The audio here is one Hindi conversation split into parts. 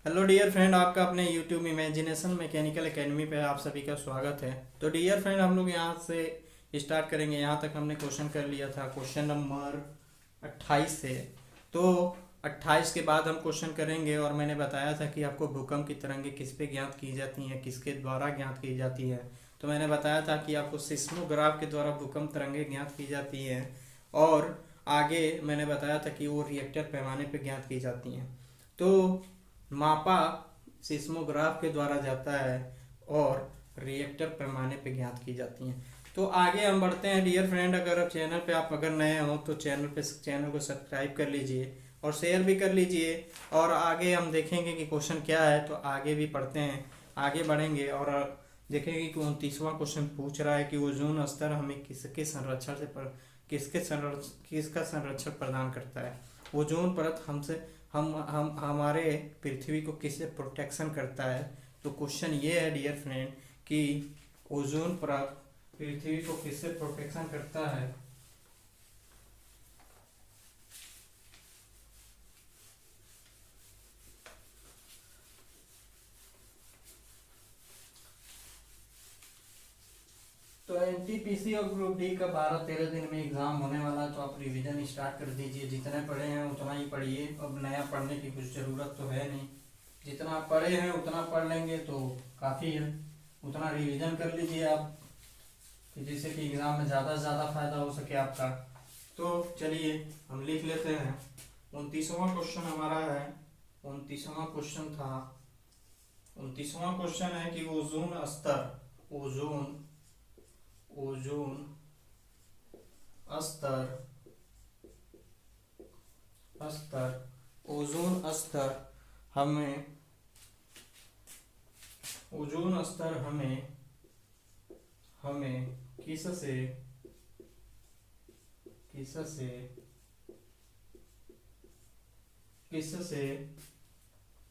हेलो डियर फ्रेंड, आपका अपने यूट्यूब इमेजिनेशन मैकेनिकल एकेडमी पे आप सभी का स्वागत है। तो डियर फ्रेंड, हम लोग यहाँ से स्टार्ट करेंगे। यहाँ तक हमने क्वेश्चन कर लिया था, क्वेश्चन नंबर 28 से। तो 28 के बाद हम क्वेश्चन करेंगे। और मैंने बताया था कि आपको भूकंप की तरंगें किस पे ज्ञात की जाती हैं, किसके द्वारा ज्ञात की जाती है। तो मैंने बताया था कि आपको सिस्मोग्राफ के द्वारा भूकंप तरंगें ज्ञात की जाती हैं। और आगे मैंने बताया था कि वो रिएक्टर पैमाने पे ज्ञात की जाती हैं। तो मापा सिस्मोग्राफ के द्वारा जाता है और रिएक्टर पैमाने पे ज्ञात की जाती हैं। तो आगे हम बढ़ते हैं डियर फ्रेंड। अगर चैनल पे आप अगर नए हो तो चैनल को सब्सक्राइब कर लीजिए और शेयर भी कर लीजिए। और आगे हम देखेंगे कि क्वेश्चन क्या है। तो आगे भी पढ़ते हैं, आगे बढ़ेंगे और देखेंगे कि 29वां क्वेश्चन पूछ रहा है कि ओजोन स्तर हमें किसका संरक्षण प्रदान करता है। ओजोन परत हमसे हम हमारे पृथ्वी को किससे प्रोटेक्शन करता है। तो क्वेश्चन ये है डियर फ्रेंड कि ओजोन परत पृथ्वी को किससे प्रोटेक्शन करता है। तो एनटीपीसी और ग्रुप डी का 12-13 दिन में एग्जाम होने वाला है। तो आप रिवीजन स्टार्ट कर दीजिए। जितने पढ़े हैं उतना ही पढ़िए, अब नया पढ़ने की कुछ ज़रूरत तो है नहीं। जितना आप पढ़े हैं उतना पढ़ लेंगे तो काफ़ी है। उतना रिवीजन कर लीजिए आप, कि जिससे कि एग्ज़ाम में ज़्यादा से ज़्यादा फायदा हो सके आपका। तो चलिए हम लिख लेते हैं। 29वां क्वेश्चन हमारा है। 29वां क्वेश्चन है कि ओजोन स्तर ओजोन स्तर हमें हमें किससे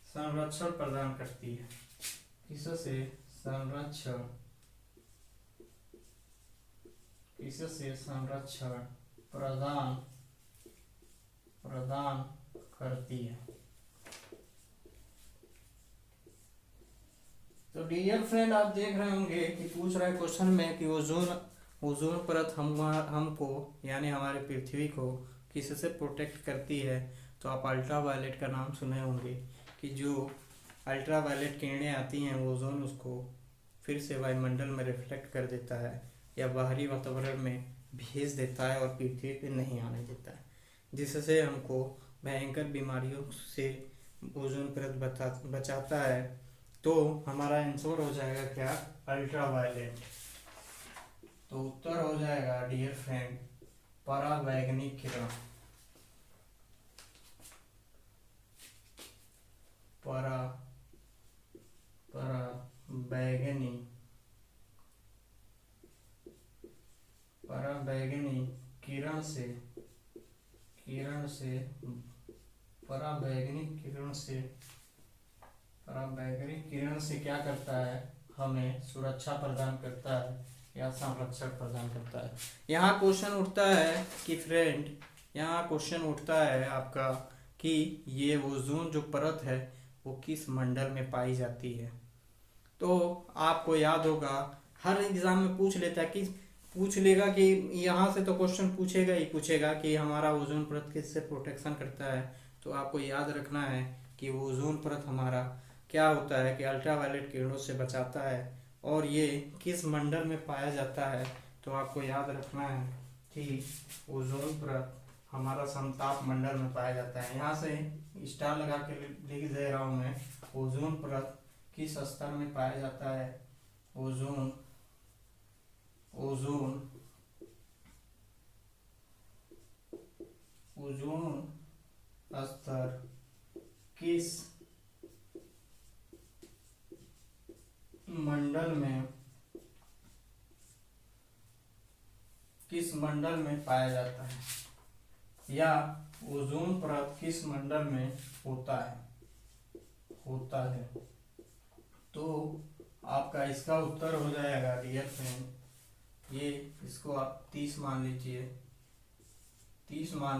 संरक्षण प्रदान करती है। किससे संरक्षण प्रदान करती है। तो डियर फ्रेंड, आप देख रहे होंगे कि पूछ रहा है क्वेश्चन में कि ओजोन परत हमको यानी हमारे पृथ्वी को किससे प्रोटेक्ट करती है। तो आप अल्ट्रा वायलेट का नाम सुने होंगे कि जो अल्ट्रा वायलेट किरणें आती हैं ओजोन उसको फिर से वायुमंडल में रिफ्लेक्ट कर देता है या बाहरी वातावरण में भेज देता है और पृथ्वी पे नहीं आने देता है, जिससे हमको भयंकर बीमारियों से ओजोन परत बचाता है। तो हमारा आंसर हो जाएगा क्या, अल्ट्रा वायलेट। तो उत्तर हो जाएगा डियर फ्रेंड पराबैंगनी किरण। पराबैंगनी किरण से क्या करता है, हमें सुरक्षा प्रदान करता है या संरक्षण प्रदान करता है। यहाँ क्वेश्चन उठता है आपका कि ये ओजोन जो परत है वो किस मंडल में पाई जाती है। तो आपको याद होगा, हर एग्जाम में पूछ लेगा कि यहाँ से तो क्वेश्चन पूछेगा कि हमारा ओजोन परत किससे प्रोटेक्शन करता है। तो आपको याद रखना है कि ओजोन परत हमारा क्या होता है कि अल्ट्रावायलेट किरणों से बचाता है और ये किस मंडल में पाया जाता है। तो आपको याद रखना है कि ओजोन परत हमारा समताप मंडल में पाया जाता है। यहाँ से स्टार लगा के लिख दे रहा हूँ मैं, ओजोन परत किस स्तर में पाया जाता है। ओजोन स्तर किस मंडल में पाया जाता है, या ओजोन परत किस मंडल में होता है। तो आपका इसका उत्तर हो जाएगा डियर फ्रेंड, ये इसको आप 30 मान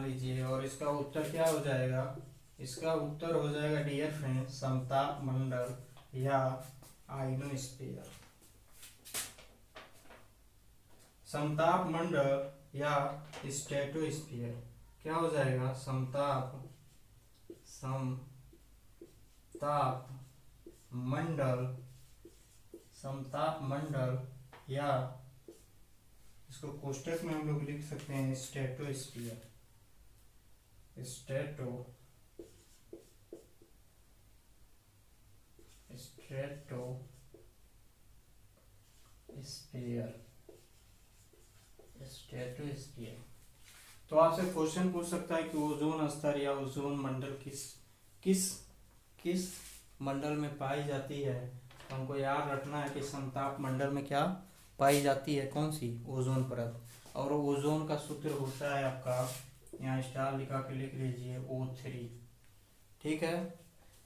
लीजिए और इसका उत्तर क्या हो जाएगा, इसका उत्तर हो जाएगा डियर फ्रेंड समताप मंडल या आइनोस्फीयर। समताप मंडल या स्ट्रेटोस्फीयर क्या हो जाएगा? समताप मंडल, समताप मंडल या इसको कोष्टक में हम लोग लिख सकते हैं स्ट्रेटोस्फीयर। स्ट्रेटोस्फीयर। तो आपसे क्वेश्चन पूछ सकता है कि ओजोन स्तर या ओजोन मंडल किस मंडल में पाई जाती है। तो हमको याद रखना है कि समताप मंडल में क्या पाई जाती है? कौन सी? ओजोन परत। और ओजोन का सूत्र होता है आपका, यहाँ स्टार लिखा के लिख लीजिए, O3। ठीक है,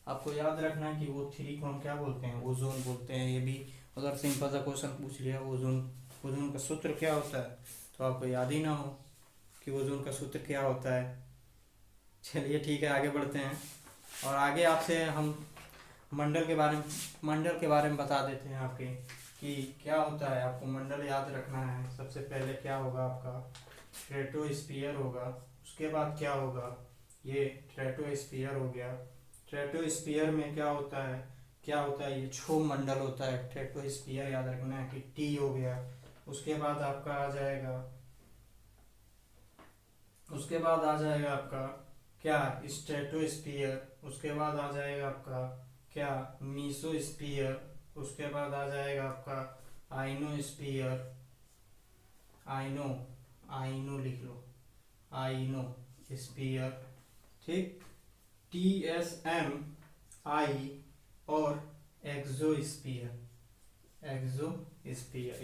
आपको याद रखना है कि O3 को हम क्या बोलते हैं? ओजोन बोलते हैं। ये भी अगर सिंपल सा क्वेश्चन पूछ लिया ओजोन का सूत्र क्या होता है तो आपको याद ही ना हो कि ओजोन का सूत्र क्या होता है। चलिए ठीक है, आगे बढ़ते हैं और आगे आपसे हम मंडल के बारे में बता देते हैं आपके कि क्या होता है। आपको मंडल याद रखना है। सबसे पहले क्या होगा आपका? स्ट्रेटोस्फीयर होगा। उसके बाद क्या होगा? ये स्ट्रेटोस्फीयर हो गया। स्ट्रेटोस्फीयर में क्या होता है? ये क्षोभ मंडल होता है। स्ट्रेटोस्फीयर याद रखना है कि टी हो गया। उसके बाद आपका आ जाएगा आपका क्या? स्ट्रेटोस्फीयर। उसके बाद आ जाएगा आपका क्या? मीसोस्फीयर। उसके बाद आ जाएगा आपका आइनोस्फीयर। आइनो लिख लो, आइनोस्फीयर। ठीक, TSMI और एक्सोस्फीयर।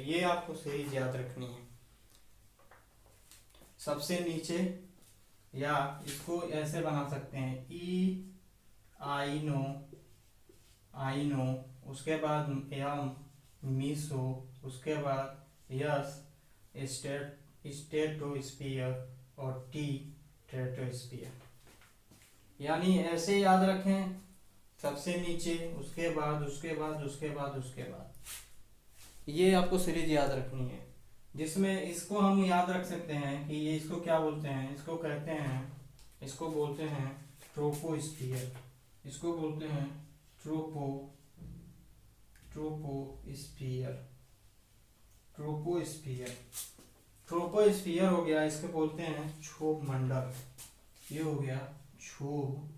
ये आपको सीरीज याद रखनी है। सबसे नीचे या इसको ऐसे बना सकते हैं आइनो, उसके बाद एम मीसो, उसके बाद यस स्ट्रेटोस्फीयर और टी स्ट्रेटोस्फीयर। यानी ऐसे याद रखें, सबसे नीचे, उसके बाद ये आपको सीरीज याद रखनी है, जिसमें इसको हम याद रख सकते हैं कि ये इसको क्या बोलते हैं? इसको बोलते हैं ट्रोपोस्फीयर। इसको बोलते हैं ट्रोपोस्फीयर हो गया। इसको बोलते हैं क्षोभ मंडल। ये हो गया क्षोभ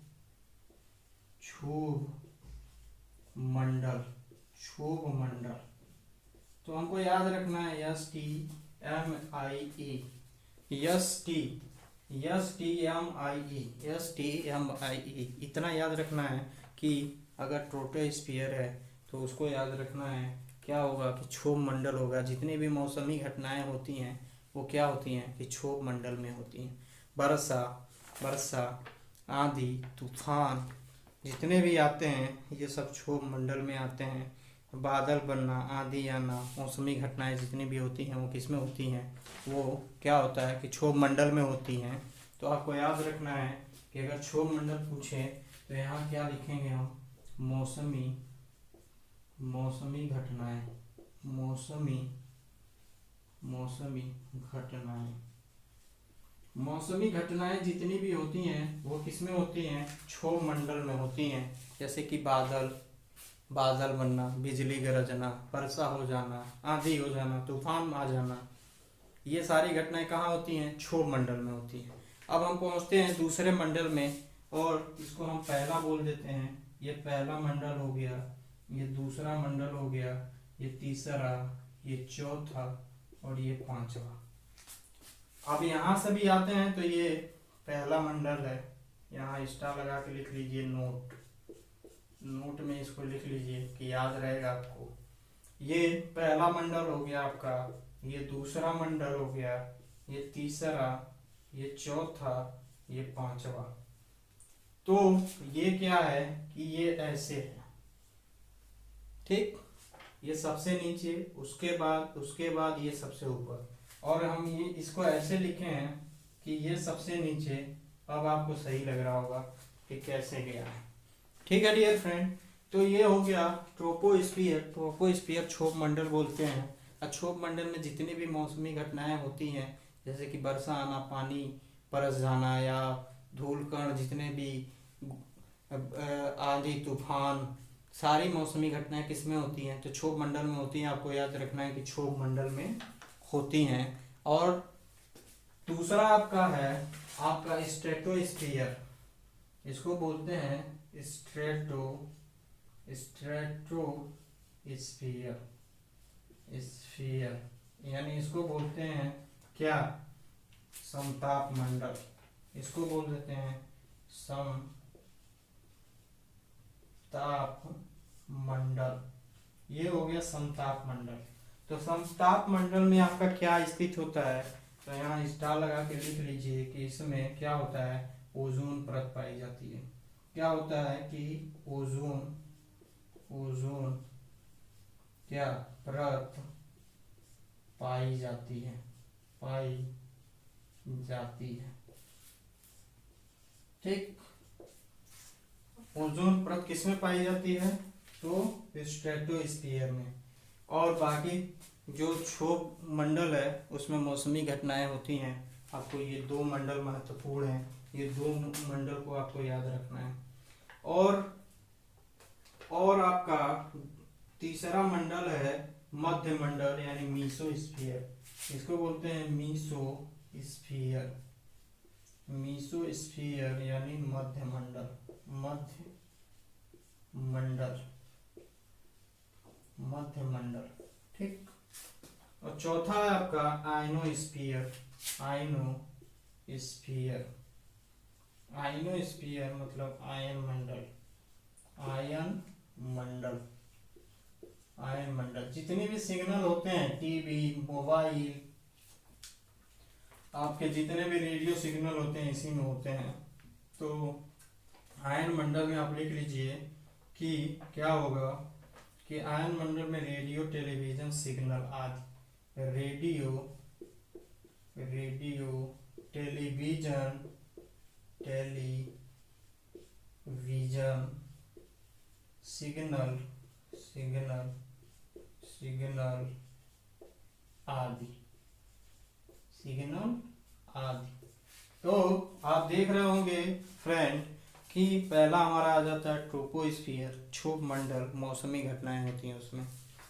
मंडल। तो हमको याद रखना है STMIE। इतना याद रखना है कि अगर ट्रोपोस्फीयर है तो उसको याद रखना है क्या होगा कि क्षोभ मंडल होगा। जितनी भी मौसमी घटनाएं होती हैं वो क्या होती हैं कि क्षोभ मंडल में होती हैं। वर्षा, आंधी, तूफान जितने भी आते हैं ये सब क्षोभ मंडल में आते हैं। बादल बनना, आंधी आना, मौसमी घटनाएं जितनी भी होती हैं वो किस में होती हैं? वो क्या होता है कि क्षोभ मंडल में होती हैं। तो आपको याद रखना है कि अगर क्षोभ मंडल पूछे तो यहाँ क्या लिखेंगे हम? मौसमी घटनाएं जितनी भी होती हैं वो किस में होती हैं? क्षोभ मंडल में होती हैं। जैसे कि बादल बनना, बिजली गरजना, वर्षा हो जाना, आंधी हो जाना, तूफान आ जाना, ये सारी घटनाएं कहाँ होती हैं? क्षोभ मंडल में होती हैं। अब हम पहुंचते हैं दूसरे मंडल में और इसको हम पहला बोल देते हैं। ये पहला मंडल हो गया, ये दूसरा मंडल हो गया, ये तीसरा, ये चौथा और ये पांचवा। अब यहाँ से भी आते हैं तो ये पहला मंडल है। यहाँ स्टार लगा के लिख लीजिए, नोट में इसको लिख लीजिए कि याद रहेगा आपको। ये पहला मंडल हो गया आपका, ये दूसरा मंडल हो गया, ये तीसरा, ये चौथा, ये पांचवा। तो ये क्या है कि ये ऐसे है। ठीक, ये सबसे नीचे, उसके बाद ये सबसे ऊपर। और हम ये इसको ऐसे लिखे हैं कि ये सबसे नीचे। अब आपको सही लग रहा होगा कि कैसे गया है। ठीक है डियर फ्रेंड, तो ये हो गया ट्रोपोस्फियर। ट्रोपोस्फियर क्षोभ मंडल बोलते हैं। और क्षोभ मंडल में जितनी भी मौसमी घटनाएं होती हैं, जैसे कि वर्षा आना, पानी बरस जाना, या धूल कण, जितने भी आंधी तूफान, सारी मौसमी घटनाएं किस में होती हैं? तो क्षोभ मंडल में होती हैं। आपको याद रखना है कि क्षोभ मंडल में होती हैं। और दूसरा आपका है आपका स्ट्रेटोस्फियर। इसको बोलते हैं स्ट्रेटोस्फियर। यानी इसको बोलते हैं क्या? समताप मंडल। इसको बोल देते हैं समताप मंडल। ये हो गया समताप मंडल। तो समताप मंडल में आपका क्या स्थित होता है? तो यहाँ स्टार लगा के लिख लीजिए कि इसमें क्या होता है? ओजोन परत पाई जाती है। क्या होता है कि ओजोन क्या परत पाई जाती है। ठीक, ओजोन परत किसमें पाई जाती है? तो स्ट्रेटोस्फियर में। और बाकी जो क्षोभ मंडल है उसमें मौसमी घटनाएं होती हैं। आपको ये दो मंडल महत्वपूर्ण हैं। ये दो मंडल को आपको याद रखना है। और आपका तीसरा मंडल है मध्य मंडल यानी मीसोस्फीयर। इसको बोलते हैं मीसोस्फीयर यानी मध्य मंडल। ठीक। और चौथा है आपका आयनोस्फीयर मतलब आयन मंडल। जितने भी सिग्नल होते हैं, टीवी, मोबाइल, आपके जितने भी रेडियो सिग्नल होते हैं इसी में होते हैं। तो आयन मंडल में आप लिख लीजिए कि क्या होगा कि आयन मंडल में रेडियो, टेलीविजन सिग्नल आदि। टेलीविजन सिग्नल आदि। तो आप देख रहे होंगे फ्रेंड कि पहला हमारा आ जाता है ट्रोपोस्फियर, क्षोभ मंडल, मौसमी घटनाएं होती हैं उसमें।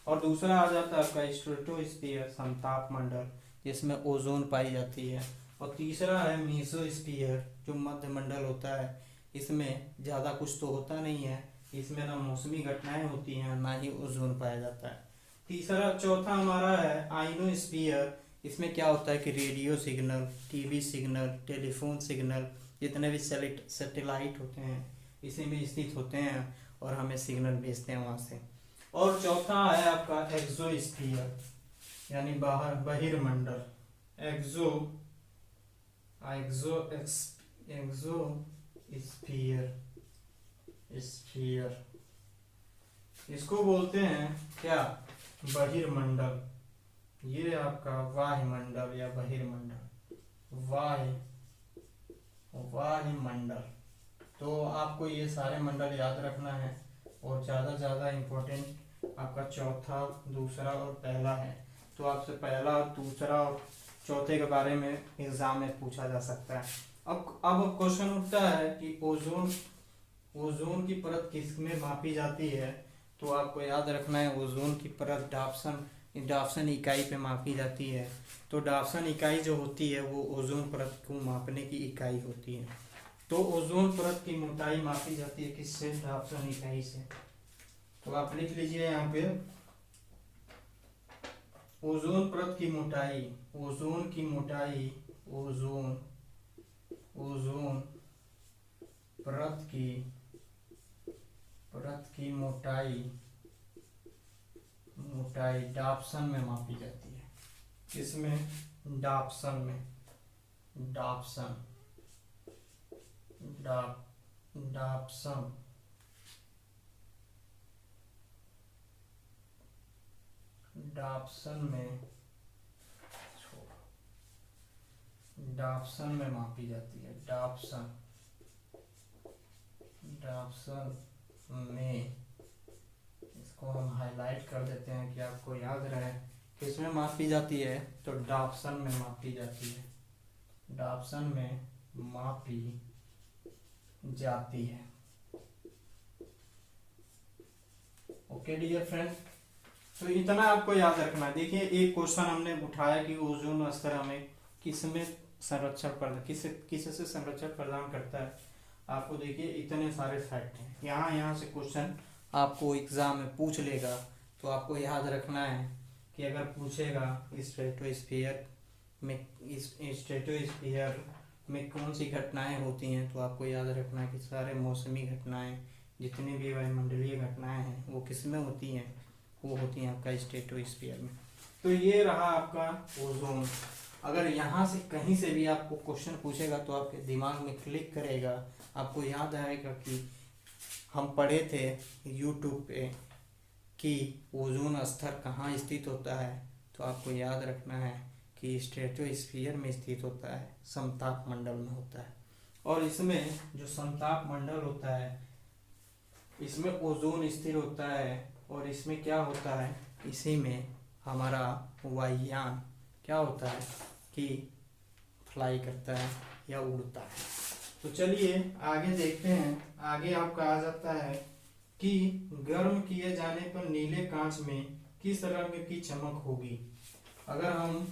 और दूसरा आ जाता है आपका स्ट्रेटोस्फियर, समताप मंडल, जिसमें ओजोन पाई जाती है। और तीसरा है मीसोस्फियर, जो मध्य मंडल होता है। इसमें ज़्यादा कुछ तो होता नहीं है, इसमें ना मौसमी घटनाएं होती हैं ना ही ओजोन पाया जाता है। चौथा हमारा है आइनोस्फीयर। इसमें क्या होता है कि radio signal, TV signal, telephone signal, जितने भी सैटेलाइट होते हैं इसी में स्थित होते हैं और हमें सिग्नल भेजते हैं वहाँ से। और चौथा है आपका एक्सोस्फीयर यानी बहिर्मंडल। स्फीयर, इसको बोलते हैं क्या? बहिर्मंडल। ये आपका वायुमंडल या बहिर्मंडल, वायुमंडल। तो आपको ये सारे मंडल याद रखना है। और ज़्यादा इम्पोर्टेंट आपका चौथा, दूसरा और पहला है। तो आपसे पहला, दूसरा और चौथे के बारे में एग्जाम में पूछा जा सकता है। अब क्वेश्चन उठता है कि ओजोन की परत किस में मापी जाती है? तो आपको याद रखना है ओजोन की परत डाप्सन इकाई पे मापी जाती है। तो डाप्सन इकाई जो होती है वो ओजोन परत को मापने की इकाई होती है। तो ओजोन परत की मोटाई मापी जाती है किससे? डाप्सन इकाई से। तो आप लिख लीजिए यहाँ पे ओजोन परत की मोटाई, ओजोन परत की मोटाई डाप्सन में मापी जाती है। किसमें? डाप्सन में। डाप्सन में मापी जाती है। डाप्सन में, इसको हम हाईलाइट कर देते हैं कि आपको याद रहे किसमें मापी जाती है, तो डाप्सन में मापी जाती है, डाप्सन में मापी जाती है। ओके डियर फ्रेंड, तो इतना आपको याद रखना है। देखिए एक क्वेश्चन हमने उठाया कि ओजोन स्तर हमें किसमें संरक्षण प्रदान किससे संरक्षण प्रदान करता है। आपको देखिए इतने सारे फैक्ट हैं, यहाँ से क्वेश्चन आपको एग्जाम में पूछ लेगा, तो आपको याद रखना है कि अगर पूछेगा स्ट्रेटोस्फीयर में कौन सी घटनाएं होती हैं, तो आपको याद रखना है कि सारे मौसमी घटनाएं, जितनी भी वायुमंडलीय घटनाएं हैं वो किस में होती हैं, वो होती हैं आपका स्ट्रेटोस्फीयर में। तो ये रहा आपका ओजोन। अगर यहाँ से कहीं से भी आपको क्वेश्चन पूछेगा तो आपके दिमाग में क्लिक करेगा, आपको याद आएगा कि हम पढ़े थे यूट्यूब पे कि ओजोन स्तर कहाँ स्थित होता है, तो आपको याद रखना है कि स्ट्रेटोस्फीयर में स्थित होता है, समताप मंडल में होता है। और इसमें जो समताप मंडल होता है इसमें ओजोन स्थिर होता है, और इसमें क्या होता है, इसी में हमारा वायुयान क्या होता है कि फ्लाई करता है या उड़ता है। तो चलिए आगे देखते हैं। आगे आपका आ जाता है कि गर्म किए जाने पर नीले कांच में किस रंग की चमक होगी। अगर हम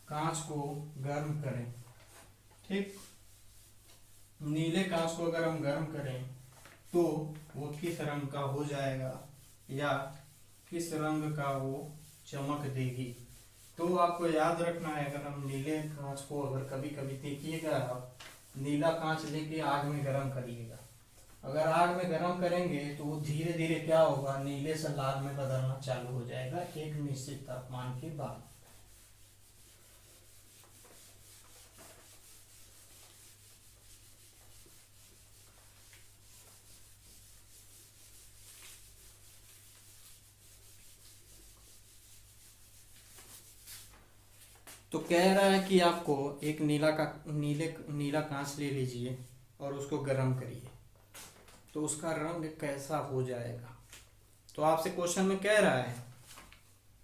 कांच को गर्म करें, ठीक, नीले कांच को अगर हम गर्म करें तो वो किस रंग का हो जाएगा या किस रंग का वो चमक देगी। तो आपको याद रखना है, अगर हम नीले कांच को अगर कभी कभी देखिएगा आप नीला कांच लेके आग में गर्म करिएगा, अगर आग में गर्म करेंगे तो वो धीरे धीरे क्या होगा, नीले से लाल में बदलना चालू हो जाएगा एक निश्चित तापमान के बाद। तो कह रहा है कि आपको एक नीला कांच ले लीजिए और उसको गर्म करिए, तो उसका रंग कैसा हो जाएगा। तो आपसे क्वेश्चन में कह रहा है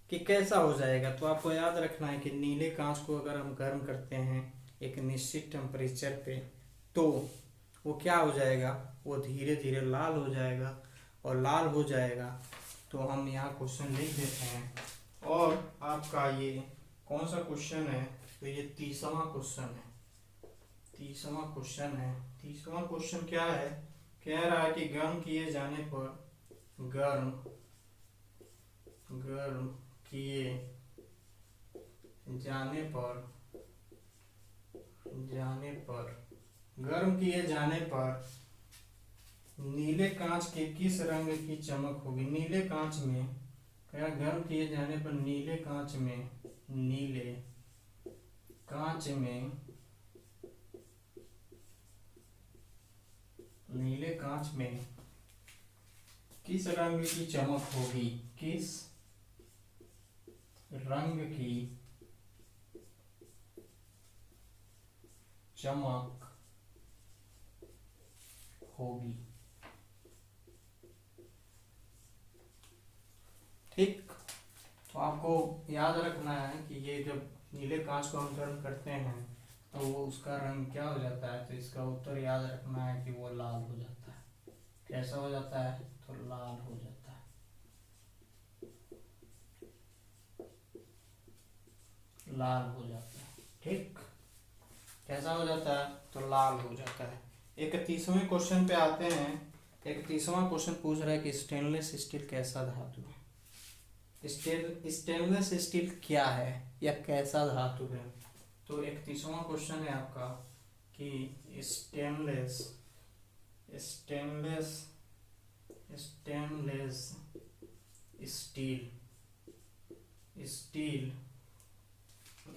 कि कैसा हो जाएगा, तो आपको याद रखना है कि नीले कांच को अगर हम गर्म करते हैं एक निश्चित टेम्परेचर पे, तो वो क्या हो जाएगा, वो धीरे धीरे लाल हो जाएगा, और लाल हो जाएगा तो हम यहाँ क्वेश्चन लिख देते हैं। और आपका ये कौन सा क्वेश्चन है, तो ये 30वां क्वेश्चन है। 30वां क्वेश्चन है। 30वां क्वेश्चन क्या है, कह रहा है कि गर्म किए जाने पर गर्म किए जाने पर नीले कांच के किस रंग की चमक होगी। नीले कांच में क्या, गर्म किए जाने पर नीले कांच में किस रंग की चमक होगी, किस रंग की चमक होगी। ठीक, तो आपको याद रखना है कि ये जब नीले कांच को हम गर्म करते हैं तो वो उसका रंग क्या हो जाता है, तो इसका उत्तर याद रखना है कि वो लाल हो जाता है। कैसा हो जाता है, तो लाल हो जाता है, लाल हो जाता है। ठीक, कैसा हो जाता है, तो लाल हो जाता है। 31वें क्वेश्चन पे आते हैं। 31वां क्वेश्चन पूछ रहा है कि स्टेनलेस स्टील कैसा धातु है। स्टेनलेस स्टील क्या है या कैसा धातु है। तो 31वां क्वेश्चन है आपका कि स्टेनलेस स्टील क्या है।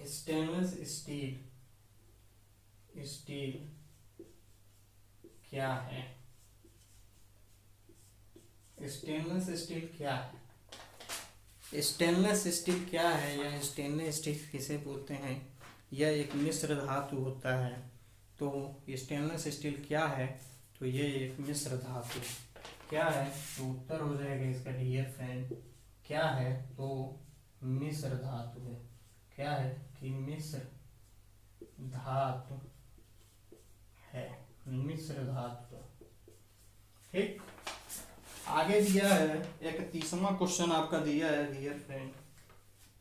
स्टेनलेस स्टील क्या है। स्टेनलेस स्टील क्या है या स्टेनलेस स्टील किसे बोलते हैं, यह एक मिश्र धातु होता है। तो स्टेनलेस स्टील क्या है, तो ये एक मिश्र धातु क्या है, तो उत्तर हो जाएगा इसका डियर फ्रेंड क्या है, तो मिश्र धातु है। क्या है कि मिश्र धातु है, मिश्र धातु। ठीक, आगे दिया है 31वां क्वेश्चन आपका दिया है डियर फ्रेंड,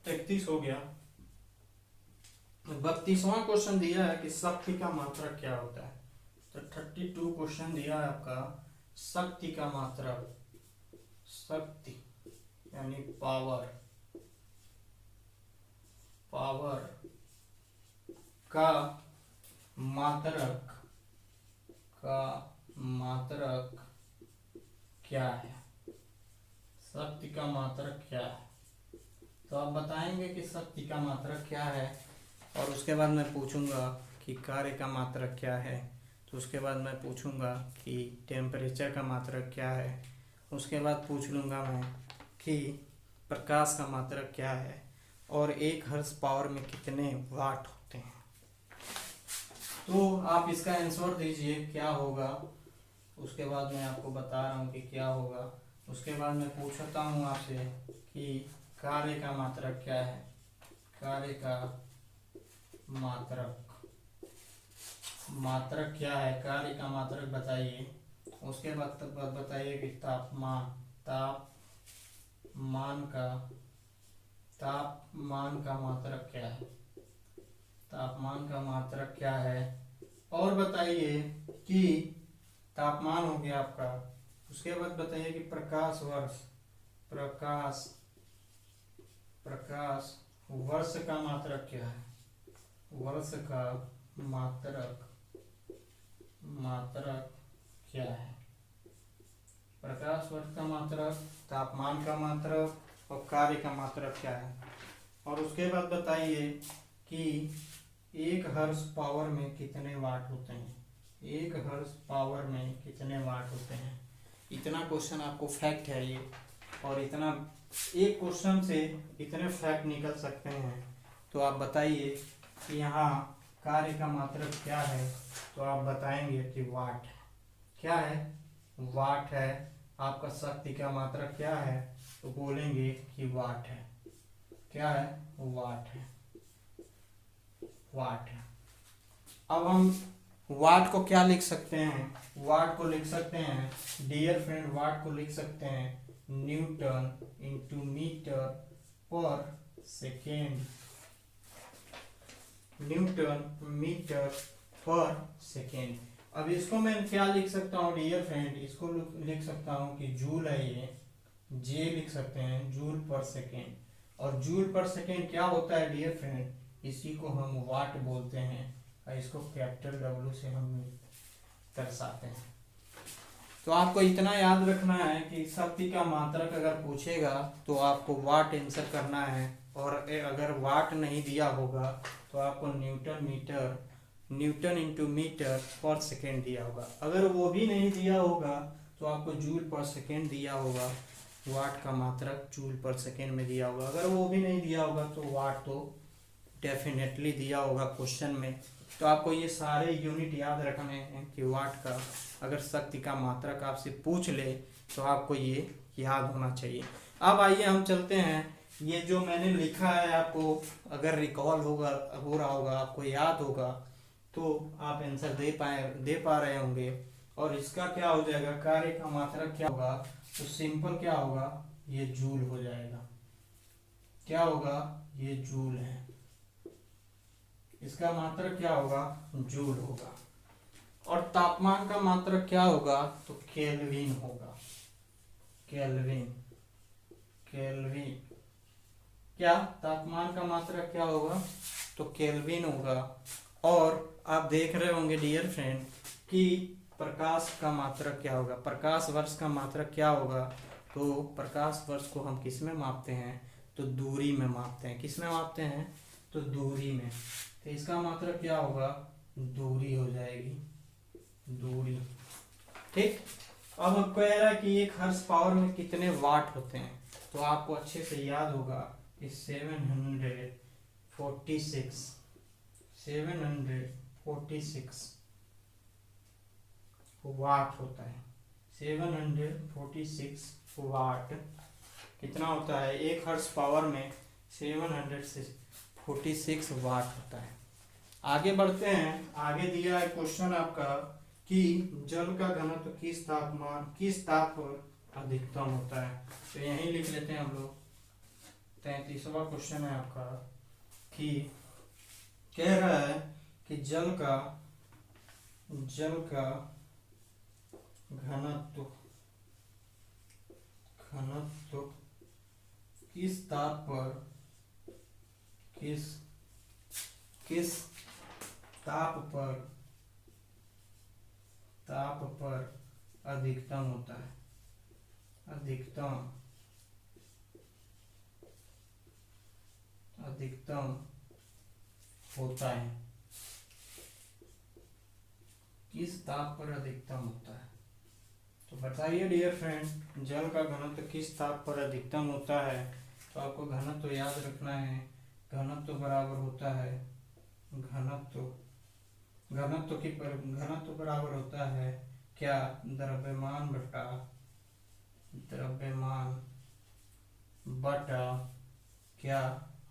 31 हो गया। 32वां क्वेश्चन दिया है कि शक्ति का मात्रक क्या होता है। तो 32 क्वेश्चन दिया है आपका शक्ति का मात्रक, शक्ति यानी पावर, पावर का मात्रक, का मात्रक क्या है, शक्ति का मात्रक क्या है। तो आप बताएंगे कि शक्ति का मात्रक क्या है, और उसके बाद मैं पूछूंगा कि कार्य का मात्रक क्या है। तो उसके बाद मैं पूछूंगा कि टेम्परेचर का मात्रक क्या है। उसके बाद पूछ लूँगा मैं कि प्रकाश का मात्रक क्या है, और 1 हर्ट्ज पावर में कितने वाट होते हैं। तो आप इसका आंसर दीजिए क्या होगा। उसके बाद मैं आपको बता रहा हूँ कि क्या होगा। उसके बाद मैं पूछता हूँ आपसे कि कार्य का मात्रक क्या है, कार्य का मात्रक, मात्रक क्या है, कार्य का मात्रक बताइए। उसके बाद बताइए कि तापमान, तापमान का मात्रक क्या है, तापमान का मात्रक क्या है। और बताइए कि तापमान हो गया आपका। उसके बाद बताइए कि प्रकाश वर्ष, प्रकाश वर्ष का मात्रक क्या है, वर्ष का मात्रक क्या है। प्रकाश वर्ष का मात्रक, तापमान का मात्रक और कार्य का मात्रक क्या है। और उसके बाद बताइए कि 1 हर्ट्ज पावर में कितने वाट होते हैं, 1 हर्ट्ज पावर में कितने वाट होते हैं। इतना क्वेश्चन आपको फैक्ट है ये, और इतना एक क्वेश्चन से इतने फैक्ट निकल सकते हैं। तो आप बताइए कि यहाँ कार्य का मात्रक क्या है। तो आप बताएंगे कि वाट है। क्या है, वाट है। आपका शक्ति का मात्रक क्या है, तो बोलेंगे कि वाट है। क्या है, वाट है, वाट है। अब हम वाट को क्या लिख सकते हैं, वाट को लिख सकते हैं डियर फ्रेंड, वाट को लिख सकते हैं न्यूटन इंटू मीटर पर सेकेंड, न्यूटन मीटर पर सेकेंड। अब इसको मैं क्या लिख सकता हूँ डियर फ्रेंड, इसको लिख सकता हूँ कि जूल है ये, जे लिख सकते हैं जूल पर सेकेंड। और जूल पर सेकेंड क्या होता है डियर फ्रेंड, इसी को हम वाट बोलते हैं, और इसको कैपिटल W से हम दर्शाते हैं। तो आपको इतना याद रखना है कि शक्ति का मात्रक अगर पूछेगा तो आपको वाट आंसर करना है, और अगर वाट नहीं दिया होगा तो आपको न्यूटन इंटू मीटर पर सेकेंड दिया होगा। अगर वो भी नहीं दिया होगा तो आपको जूल पर सेकेंड दिया होगा, वाट का मात्रक जूल पर सेकेंड में दिया होगा। अगर वो भी नहीं दिया होगा तो वाट तो डेफिनेटली दिया होगा क्वेश्चन में। तो आपको ये सारे यूनिट याद रखने हैं कि वाट का अगर शक्ति का मात्रक आपसे पूछ ले तो आपको ये याद होना चाहिए। अब आइए हम चलते हैं, ये जो मैंने लिखा है आपको अगर रिकॉल होगा, हो रहा होगा, आपको याद होगा तो आप आंसर दे पा रहे होंगे। और इसका क्या हो जाएगा, कार्य का मात्रक क्या होगा, तो सिंपल क्या होगा, ये जूल हो जाएगा। क्या होगा, ये जूल है, इसका मात्रक क्या होगा, जूल होगा। और तापमान का मात्रक क्या होगा, तो केल्विन होगा, केल्विन, केल्विन। क्या तापमान का मात्रक क्या होगा, तो केल्विन होगा। और आप देख रहे होंगे डियर फ्रेंड कि प्रकाश का मात्रक क्या होगा, प्रकाश वर्ष का मात्रक क्या होगा। तो प्रकाश वर्ष को हम किस में मापते हैं, तो दूरी में मापते हैं। किस में मापते हैं, तो दूरी में। तो इसका मात्रक क्या होगा, दूरी हो जाएगी, दूरी। ठीक, अब हम कह रहा है कि 1 हर्ट्ज पावर में कितने वाट होते हैं। तो आपको अच्छे से याद होगा कि 746 वाट होता है। 746 वाट कितना होता है, 1 हॉर्स पावर में 746 वाट होता है। आगे बढ़ते हैं। आगे दिया है क्वेश्चन आपका कि जल का घनत्व किस ताप पर अधिकतम होता है। तो यहीं लिख लेते हैं हम लोग। 33वां क्वेश्चन है आपका कि कह रहा है कि जल का घनत्व किस ताप पर अधिकतम होता है। अधिकतम होता है। किस ताप पर अधिकतम होता है। तो बताइए डियर फ्रेंड, जल का घनत्व किस ताप पर अधिकतम होता है। तो आपको घनत्व याद रखना है। घनत्व बराबर होता है घनत्व बराबर होता है क्या, द्रव्यमान बटा क्या,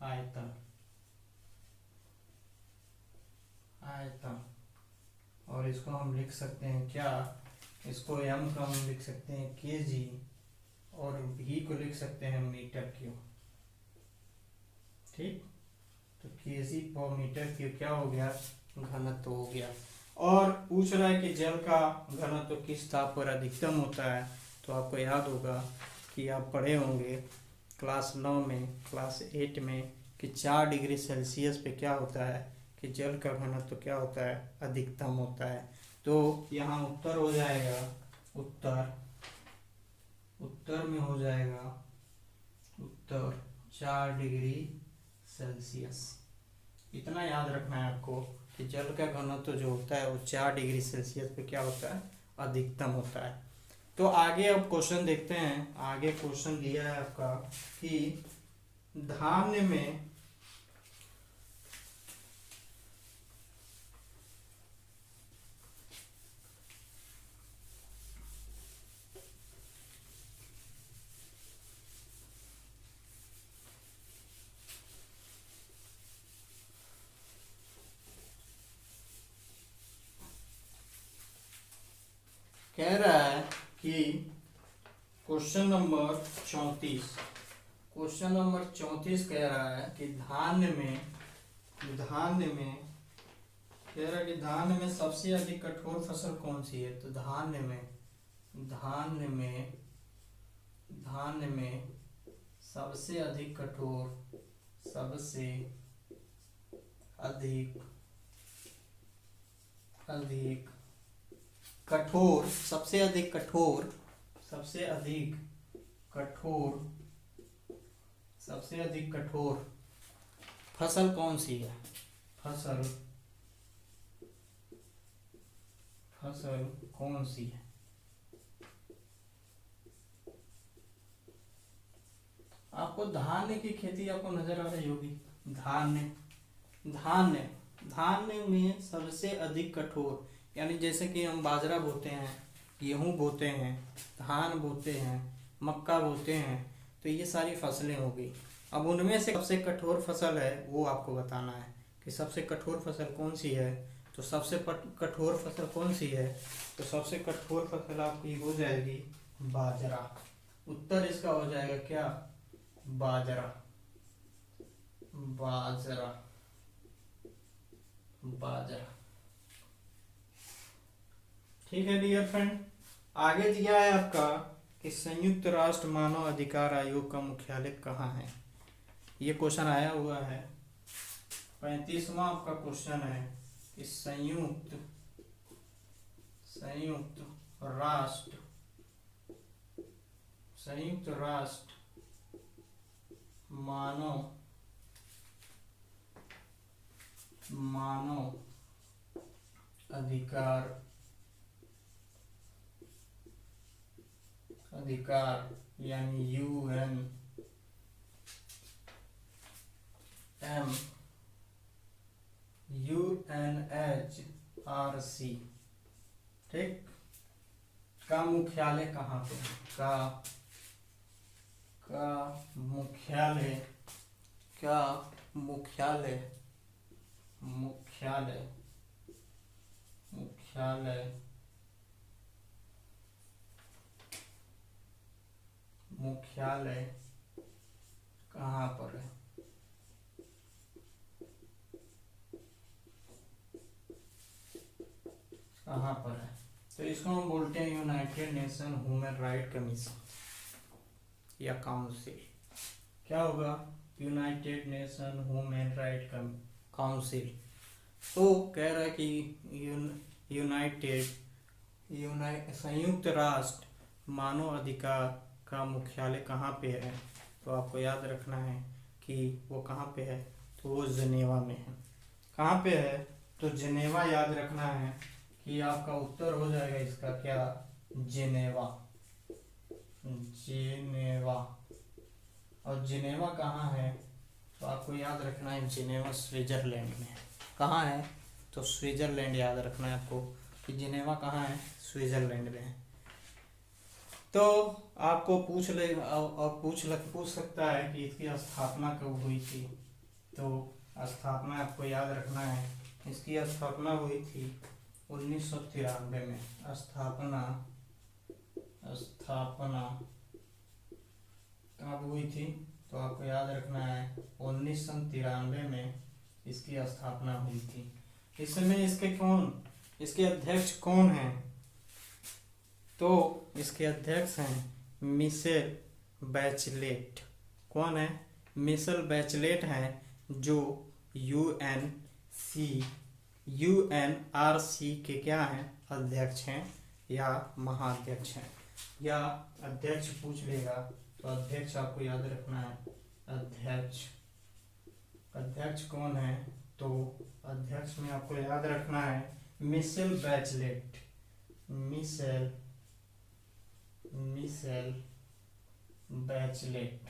आयतन। और इसको हम लिख सकते हैं क्या, इसको m का हम लिख सकते हैं kg और v को लिख सकते हैं मीटर क्यूब। ठीक, तो kg पर मीटर क्यूब क्या हो गया, घनत्व हो गया। और पूछ रहा है कि जल का घनत्व किस ताप पर अधिकतम होता है। तो आपको याद होगा कि आप पढ़े होंगे क्लास 9 में, क्लास 8 में कि 4 डिग्री सेल्सियस पे क्या होता है कि जल का घनत्व क्या होता है, अधिकतम होता है। तो यहाँ उत्तर हो जाएगा, उत्तर में हो जाएगा उत्तर 4 डिग्री सेल्सियस। इतना याद रखना है आपको कि जल का घनत्व जो होता है वो 4 डिग्री सेल्सियस पे क्या होता है, अधिकतम होता है। तो आगे अब क्वेश्चन देखते हैं। आगे क्वेश्चन दिया है आपका कि धान्य में कह रहा है कि क्वेश्चन नंबर 34 कह रहा है कि धान्य में कह रहा है कि धान्य में सबसे अधिक कठोर फसल कौन सी है। तो धान्य में सबसे अधिक कठोर फसल कौन सी है। फसल कौन सी है। आपको धान्य की खेती आपको नजर आ रही होगी। धान्य में सबसे अधिक कठोर, यानी जैसे कि हम बाजरा बोते हैं, गेहूं बोते हैं, धान बोते हैं, मक्का बोते हैं, तो ये सारी फसलें हो गई। अब उनमें से सबसे कठोर फसल है वो आपको बताना है कि सबसे कठोर फसल कौन सी है। तो सबसे कठोर फसल कौन सी है। तो सबसे कठोर फसल आपकी हो जाएगी बाजरा। उत्तर इसका हो जाएगा क्या, बाजरा। ठीक है डियर फ्रेंड। आगे दिया है आपका कि संयुक्त राष्ट्र मानव अधिकार आयोग का मुख्यालय कहाँ है। ये क्वेश्चन आया हुआ है। 35वां आपका क्वेश्चन है कि संयुक्त राष्ट्र मानव अधिकार यानी UNHRC। ठीक, का मुख्यालय कहाँ पे है? का मुख्यालय, का मुख्यालय, मुख्यालय, मुख्यालय, मुख्यालय कहाँ पर है? कहाँ पर है? तो इसको हम बोलते हैं United nation human right commission या काउंसिल। क्या होगा? United nation human right council. तो कह रहा है कि संयुक्त राष्ट्र मानव अधिकार का मुख्यालय कहाँ पे है? तो आपको याद रखना है कि वो कहाँ पे है, तो वो जिनेवा में है। कहाँ पे है? तो जिनेवा याद रखना है कि आपका उत्तर हो जाएगा इसका क्या? जिनेवा। जिनेवा। और जिनेवा कहाँ है? तो आपको याद रखना है जिनेवा स्विट्जरलैंड में है। कहाँ है? तो स्विट्जरलैंड याद रखना है आपको कि जिनेवा कहाँ है? स्विट्जरलैंड में है। तो आपको पूछ सकता है कि इसकी स्थापना कब हुई थी? तो स्थापना आपको याद रखना है, इसकी स्थापना हुई थी 1993 में। स्थापना कब हुई थी? तो आपको याद रखना है 1993 में इसकी स्थापना हुई थी। इस समय इसके अध्यक्ष कौन हैं? तो इसके अध्यक्ष हैं मिशेल बैचलेट। कौन है? मिशेल बैचलेट हैं, जो यूएनआरसी के क्या हैं? अध्यक्ष हैं या महाअध्यक्ष हैं, या अध्यक्ष पूछ लेगा तो अध्यक्ष आपको याद रखना है। अध्यक्ष कौन है? तो अध्यक्ष में आपको याद रखना है मिशेल बैचलेट। Michel Bachelet.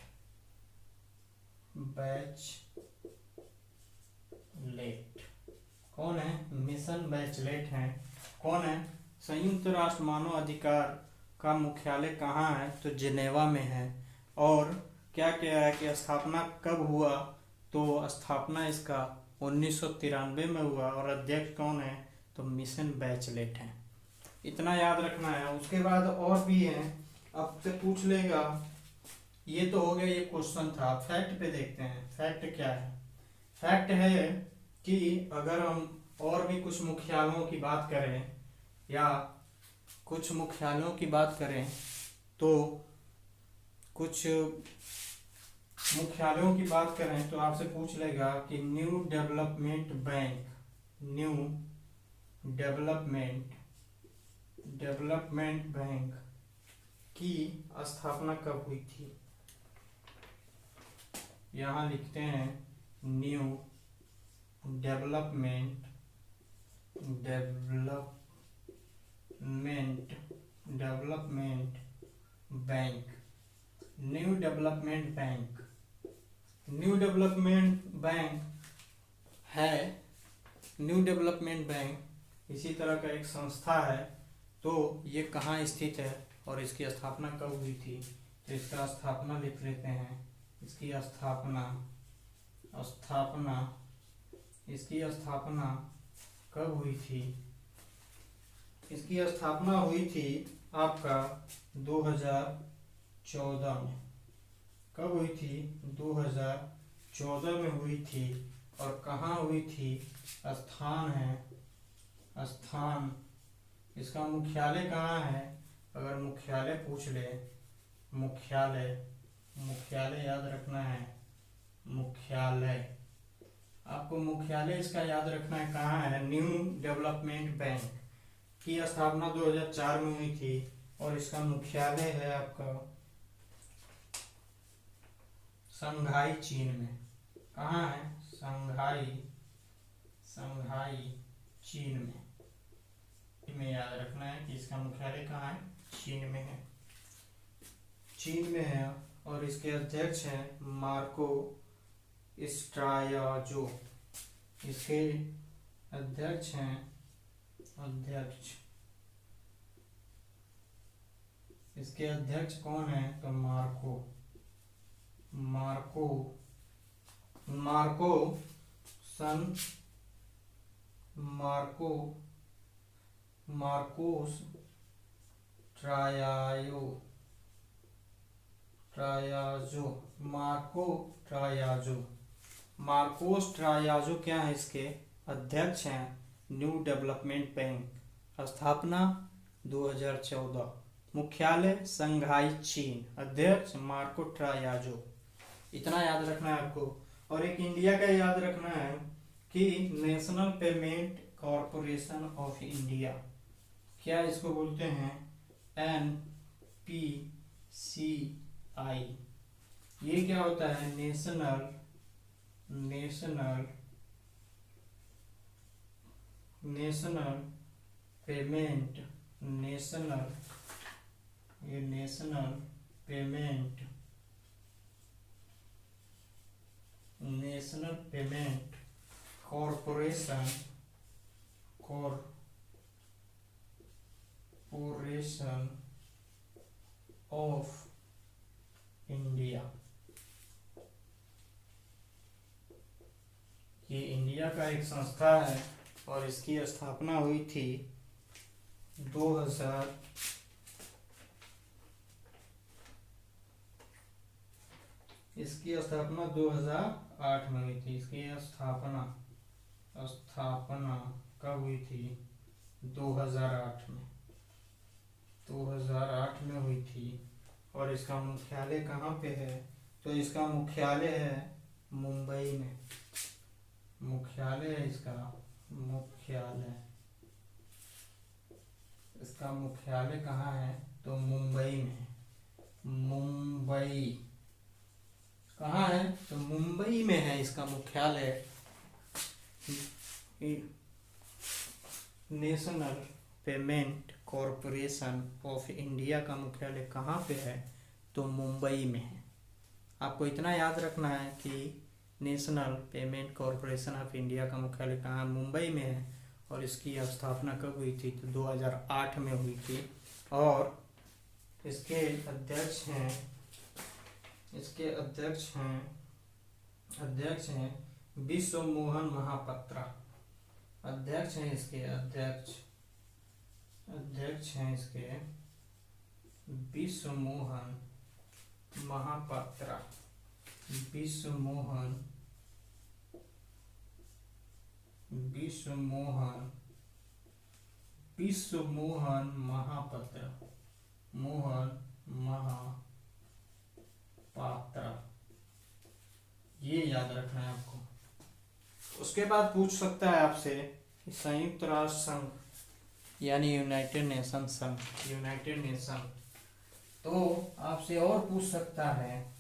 कौन है? मिशेल बैचलेट हैं। कौन है? संयुक्त राष्ट्र मानव अधिकार का मुख्यालय कहाँ है? तो जिनेवा में है। और क्या कह रहा है कि स्थापना कब हुआ? तो स्थापना इसका 1993 में हुआ। और अध्यक्ष कौन है? तो मिशेल बैचलेट हैं। इतना याद रखना है। उसके बाद और भी हैं, अब से पूछ लेगा। ये तो हो गया, ये क्वेश्चन था। फैक्ट पे देखते हैं, फैक्ट क्या है। फैक्ट है कि अगर हम और भी कुछ मुख्यालयों की बात करें तो आपसे पूछ लेगा कि न्यू डेवलपमेंट बैंक की स्थापना कब हुई थी? यहाँ लिखते हैं new development bank. New development bank इसी तरह का एक संस्था है। तो ये कहाँ स्थित है और इसकी स्थापना कब हुई थी? तो इसका स्थापना लिख लेते हैं। इसकी स्थापना कब हुई थी? इसकी स्थापना हुई थी आपका 2014 में। कब हुई थी? 2014 में हुई थी। और कहाँ हुई थी? स्थान इसका मुख्यालय कहाँ है? अगर मुख्यालय पूछ ले, मुख्यालय याद रखना है। आपको मुख्यालय इसका याद रखना है कहाँ है? न्यू डेवलपमेंट बैंक की स्थापना 2004 में हुई थी। और इसका मुख्यालय है आपका शंघाई, चीन में। कहाँ है? शंघाई चीन में। याद रखना है कि इसका मुख्यालय कहाँ है? चीन में है। और इसके अध्यक्ष हैं मार्को स्ट्रायाजो। इसके अध्यक्ष इसके अध्यक्ष कौन है? तो मार्को सन मार्कोस ट्रायाजो मार्कोस ट्रायाजो क्या है? इसके अध्यक्ष हैं। न्यू डेवलपमेंट बैंक, स्थापना 2014, मुख्यालय संघाई चीन, अध्यक्ष मार्को ट्रायाजो। इतना याद रखना है आपको। और एक इंडिया का याद रखना है कि national payment corporation of India, क्या इसको बोलते हैं? NPCI। ये क्या होता है? National payment corporation of India. ये इंडिया का एक संस्था है और इसकी स्थापना हुई थी 2000 इसकी स्थापना 2008 में हुई थी। इसकी स्थापना कब हुई थी? 2008 में 2008 में हुई थी। और इसका मुख्यालय कहाँ पे है? तो इसका मुख्यालय है मुंबई में। मुख्यालय है इसका मुख्यालय कहाँ है? तो मुंबई में। मुंबई कहाँ है? तो मुंबई में है इसका मुख्यालय। National payment corporation of India का मुख्यालय कहाँ पे है? तो मुंबई में है। आपको इतना याद रखना है कि national payment corporation of India का मुख्यालय कहाँ? मुंबई में है। और इसकी स्थापना कब हुई थी? तो 2008 में हुई थी। और इसके अध्यक्ष हैं विश्व मोहन महापात्रा। अध्यक्ष हैं इसके विश्व मोहन महापात्रा। ये याद रखना है आपको। उसके बाद पूछ सकता है आपसे कि संयुक्त राष्ट्र संघ यानी यूनाइटेड नेशन, तो आपसे और पूछ सकता है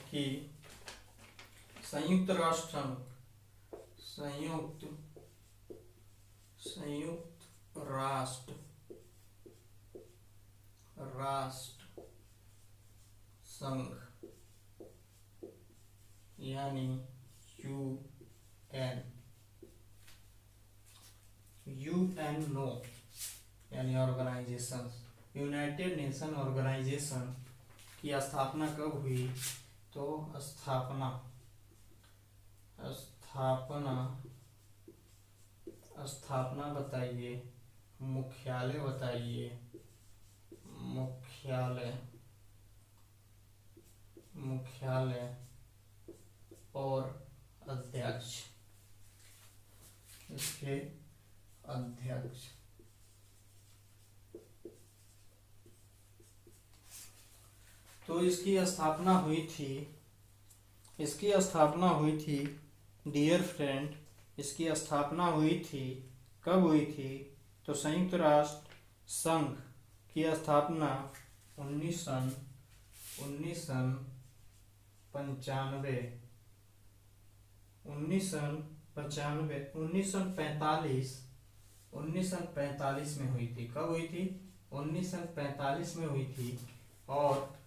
कि संयुक्त राष्ट्र संघ यानी यूएनओ यानी ऑर्गेनाइजेशन, यूनाइटेड नेशन ऑर्गेनाइजेशन की स्थापना कब हुई? तो स्थापना बताइए, मुख्यालय बताइए। मुख्यालय और अध्यक्ष, इसके अध्यक्ष। तो इसकी स्थापना हुई थी डियर फ्रेंड, इसकी स्थापना हुई थी, कब हुई थी? तो संयुक्त राष्ट्र संघ की स्थापना 1945 में हुई थी। कब हुई थी? 1945 में हुई थी। और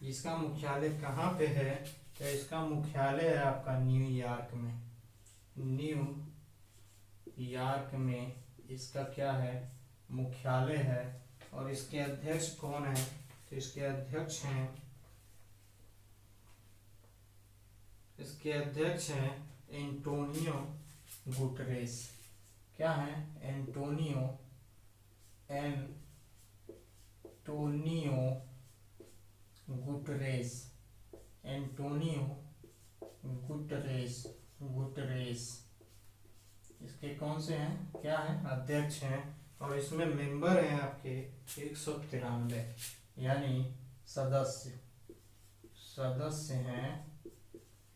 इसका मुख्यालय कहाँ पे है? तो इसका मुख्यालय है आपका न्यूयॉर्क में। न्यूयॉर्क में इसका क्या है? मुख्यालय है। और इसके अध्यक्ष कौन है? तो इसके अध्यक्ष हैं एंटोनियो गुटरेस। क्या है? Antonio Guterres. इसके कौन से हैं? क्या है? अध्यक्ष हैं। और इसमें मेंबर हैं आपके 193, यानी सदस्य हैं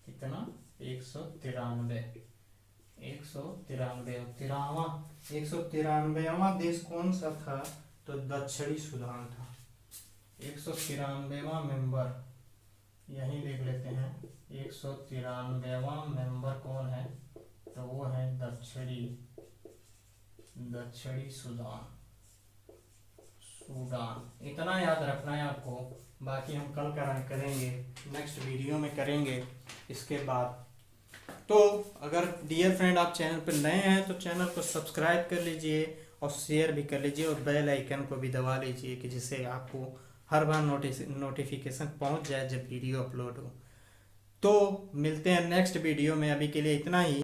कितना? 193। 193वां देश कौन सा था? तो दक्षिणी सूडान था। 193वां मेंबर यही देख लेते हैं। 193वां मेंबर कौन है? तो वो है दक्षिणी सूडान। इतना याद रखना है आपको। बाकी हम कल करेंगे, नेक्स्ट वीडियो में करेंगे इसके बाद। तो अगर डियर फ्रेंड आप चैनल पर नए हैं तो चैनल को सब्सक्राइब कर लीजिए और शेयर भी कर लीजिए और बेल आइकन को भी दबा लीजिए कि जिससे आपको हर बार नोटिफिकेशन पहुंच जाए जब वीडियो अपलोड हो। तो मिलते हैं नेक्स्ट वीडियो में, अभी के लिए इतना ही।